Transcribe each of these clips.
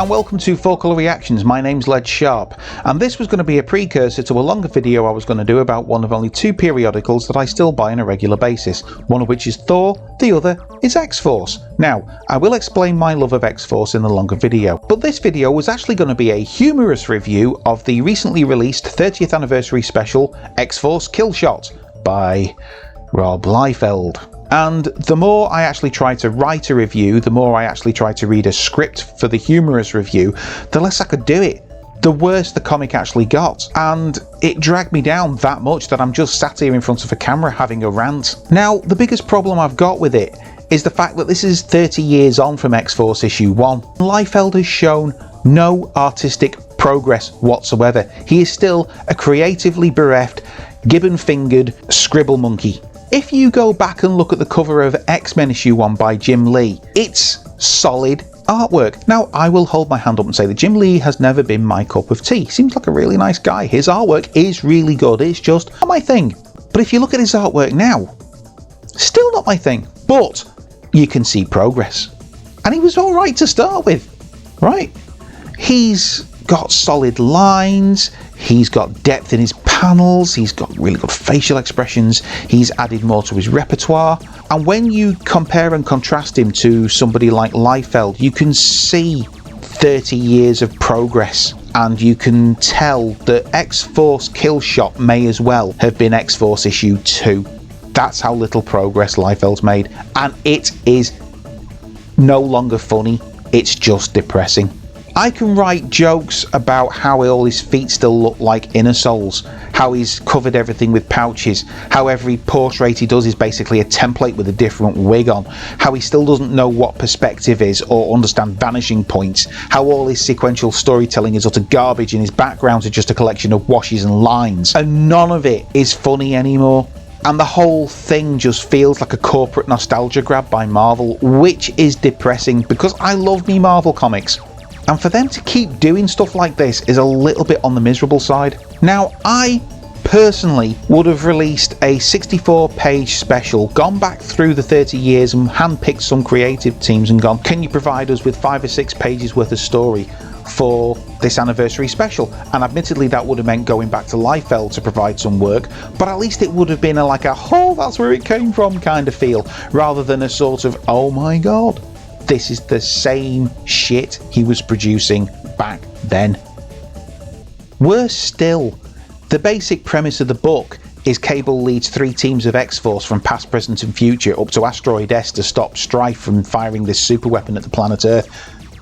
and welcome to 4Colour Reactions. My name's Led Sharp, and this was going to be a precursor to a longer video I was going to do about one of only two periodicals that I still buy on a regular basis, one of which is Thor, the other is X-Force. Now, I will explain my love of X-Force in the longer video, but this video was actually going to be a humorous review of the recently released 30th anniversary special X-Force Kill Shot by Rob Liefeld. And the more I actually try to write a review, the more I actually try to read a script for the humorous review, the less I could do it. The worse the comic actually got, and it dragged me down that much that I'm just sat here in front of a camera having a rant. Now, the biggest problem I've got with it is the fact that this is 30 years on from X-Force issue 1. Liefeld has shown no artistic progress whatsoever. He is still a creatively bereft, gibbon-fingered scribble monkey. If you go back and look at the cover of X-Men issue 1 by Jim Lee, it's solid artwork. Now, I will hold my hand up and say that Jim Lee has never been my cup of tea. Seems like a really nice guy. His artwork is really good. It's just not my thing. But if you look at his artwork now, still not my thing. But you can see progress. And he was all right to start with, right? He's got solid lines. He's got depth in his panels, he's got really good facial expressions, he's added more to his repertoire, and when you compare and contrast him to somebody like Liefeld, you can see 30 years of progress, and you can tell that X-Force Kill Shot may as well have been X-Force issue 2. That's how little progress Liefeld's made, and it is no longer funny, it's just depressing. I can write jokes about how all his feet still look like inner soles, how he's covered everything with pouches, how every portrait he does is basically a template with a different wig on, how he still doesn't know what perspective is or understand vanishing points, how all his sequential storytelling is utter garbage and his backgrounds are just a collection of washes and lines, and none of it is funny anymore. And the whole thing just feels like a corporate nostalgia grab by Marvel, which is depressing because I love me Marvel comics. And for them to keep doing stuff like this is a little bit on the miserable side. Now, I personally would have released a 64-page special, gone back through the 30 years and handpicked some creative teams and gone, can you provide us with 5 or 6 pages worth of story for this anniversary special? And admittedly that would have meant going back to Liefeld to provide some work, but at least it would have been like a, oh, that's where it came from kind of feel, rather than a sort of, oh my god, this is the same shit he was producing back then. Worse still, the basic premise of the book is Cable leads 3 teams of X-Force from past, present and future up to Asteroid S to stop Strife from firing this super weapon at the planet Earth.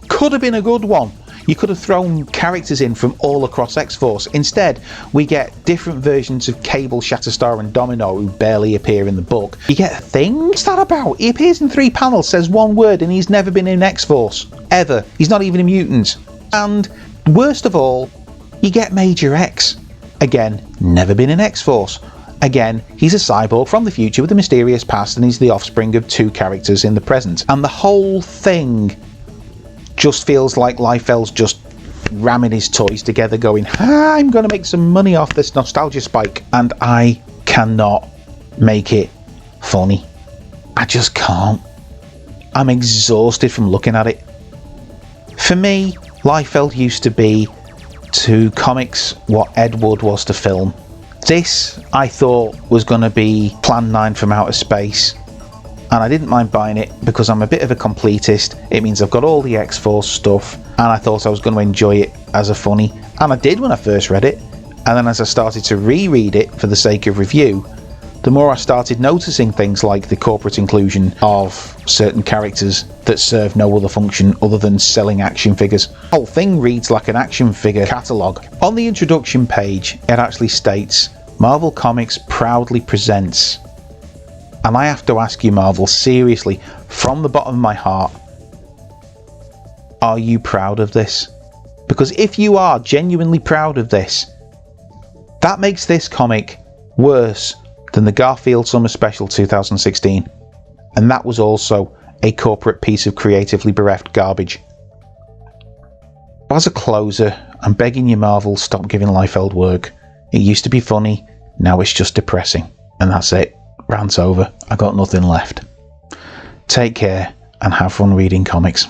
Could have been a good one. You could have thrown characters in from all across X-Force. Instead, we get different versions of Cable, Shatterstar and Domino who barely appear in the book. You get a thing? What's that about? He appears in 3 panels, says one word, and he's never been in X-Force. Ever. He's not even a mutant. And worst of all, you get Major X. Again, never been in X-Force. Again, he's a cyborg from the future with a mysterious past, and he's the offspring of 2 characters in the present. And the whole thing just feels like Liefeld's just ramming his toys together going, I'm going to make some money off this nostalgia spike, and I cannot make it funny. I just can't. I'm exhausted from looking at it. For me, Liefeld used to be to comics what Ed Wood was to film. This, I thought, was going to be Plan 9 from outer space. And I didn't mind buying it because I'm a bit of a completist. It means I've got all the X-Force stuff, and I thought I was going to enjoy it as a funny, and I did when I first read it. And then as I started to reread it for the sake of review, the more I started noticing things like the corporate inclusion of certain characters that serve no other function other than selling action figures. The whole thing reads like an action figure catalogue. On the introduction page, it actually states, Marvel Comics proudly presents. And I have to ask you, Marvel, seriously, from the bottom of my heart, are you proud of this? Because if you are genuinely proud of this, that makes this comic worse than the Garfield Summer Special 2016. And that was also a corporate piece of creatively bereft garbage. As a closer, I'm begging you, Marvel, stop giving Liefeld work. It used to be funny, now it's just depressing. And that's it. Rant's over. I got nothing left. Take care and have fun reading comics.